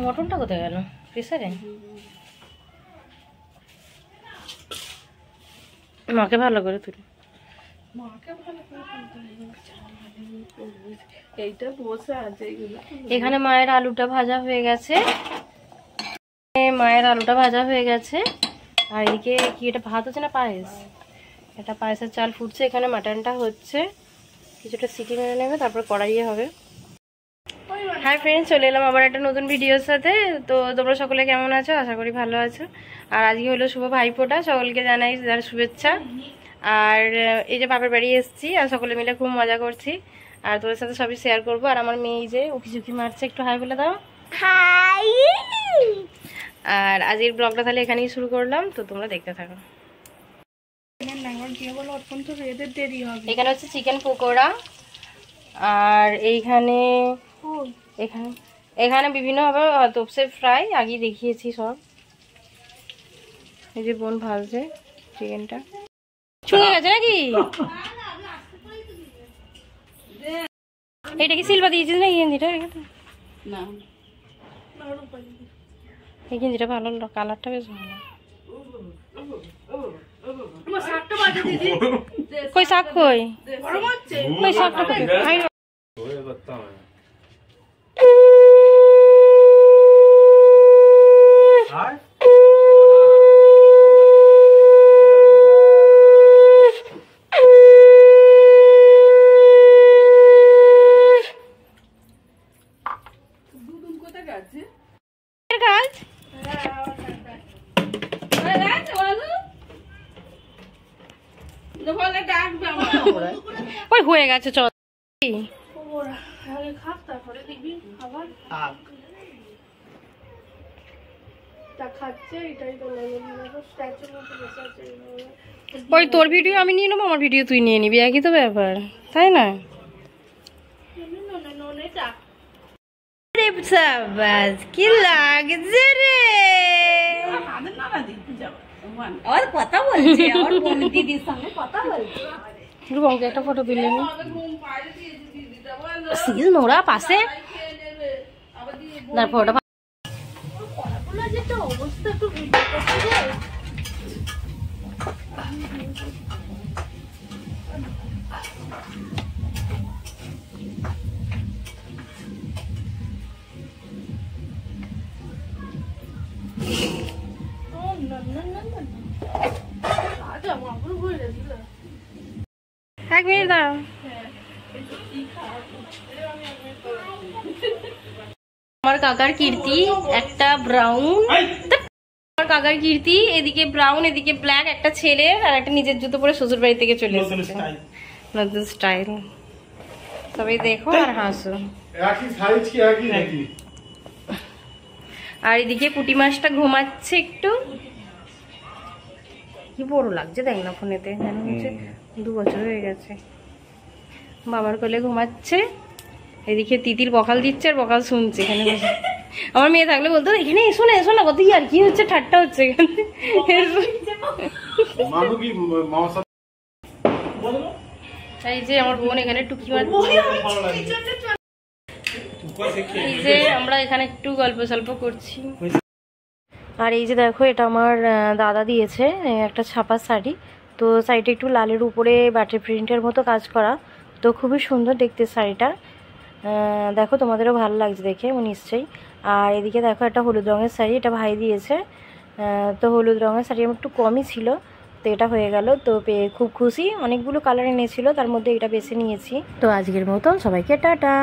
মটনটা কোথায় গেল প্রেসারে? মাকে ভালো করে তুলি, এখানে মায়ের আলুটা ভাজা হয়ে গেছে, আর এদিকে কি এটা ভাত হচ্ছে না পায়েস, এটা পায়েসের চাল ফুটছে, এখানে মাটনটা হচ্ছে, কিছুটা সিটি মেরে নেবে তারপর কড়াইয়ে হবে। হাই ফ্রেন্ডস, চলে এলাম আবার একটা নতুন ভিডিওর সাথে। তো তোমরা সকলে কেমন আছো? আশা করি ভালো আছো। আর আজকে হলো শুভ ভাইফোঁটা, সকলকে জানাই তার শুভেচ্ছা। আর এই যে বাপের বাড়ি এসেছি আর সকলে মিলে খুব মজা করছি, আর তোদের সাথে সবই শেয়ার করবো। আর আমার মেয়ে যে উকি ঝুঁকি মারছে, একটু হাই বলে দাও। হাই। আর আজকের ব্লগটা তাহলে এখানেই শুরু করলাম, তো তোমরা দেখতে থাকো। এখানে হচ্ছে চিকেন পকোড়া, আর এইখানে এখানে বিভিন্ন হবে তোপসে ফ্রাই, আগে দেখিয়েছি সব। এই যে বোন ভাজছে চিকেনটা, ছুঁয়ে গেছে নাকি? এইটা কি সিলভা দিয়েছিস না গেঞ্জিটা? না, এই গেঞ্জিটা ভালো, কালারটা বেশ ভালো। কই শাক, কই শাকটা কোথায়? ওই হয়ে গেছে, চল ওই তোর ভিডিও আমি নিয়ে নেবো, আমার ভিডিও তুই নিয়ে নিবি, একই তো ব্যাপার, তাই না? কি লাগছে রে, কথা বলছি, দিদির সঙ্গে কথা বলছি। একটা ফটো তুলে নি, নোরা পাশে ফটো। এক মিনিট দাঁড়াও, আমার কাকার কীর্তি একটা ব্রাউন, আমার কাকার কীর্তি এদিকে ব্রাউন এদিকে ব্ল্যাক, একটা ছেলে আর একটা নিজের জুতো পরে শ্বশুর বাড়ি থেকে চলে এসেছে, নতুন স্টাইল। সবাই দেখো আর হাসো। আর এদিকে পুঁটি মাছটা ঘুমাচ্ছে একটু, কি বড় লাগছে দেখ না ফোনেতে, যেন হচ্ছে 2 বছর হয়ে গেছে। বাবার কোলে ঘুমাচ্ছে, এদিকে তিতির বকাল দিচ্ছে আর বকাল শুনছে এখানে বসে। আমার মেয়ে থাকলে বলতো এখানে এসো না এসো না, কত কি আর কি হচ্ছে, ঠাট্টা হচ্ছে এখানে। এই যে আমার বোন এখানে টুকি মারছে, এই যে আমরা এখানে একটু গল্প সল্প করছি। আর এই যে দেখো, এটা আমার দাদা দিয়েছে একটা ছাপা শাড়ি, তো শাড়িটা একটু লালের উপরে বাটার প্রিন্টের মতো কাজ করা, তো খুবই সুন্দর দেখতে শাড়িটা। দেখো তোমাদেরও ভালো লাগছে দেখে নিশ্চয়ই। আর এদিকে দেখো একটা হলুদ রঙের শাড়ি, এটা ভাই দিয়েছে, তো হলুদ রঙের শাড়ি আমার একটু কমই ছিল, তো এটা হয়ে গেল, তো পেয়ে খুব খুশি। অনেকগুলো কালার এনেছিল, তার মধ্যে এটা বেছে নিয়েছি। তো আজকের মতন সবাইকে টাটা।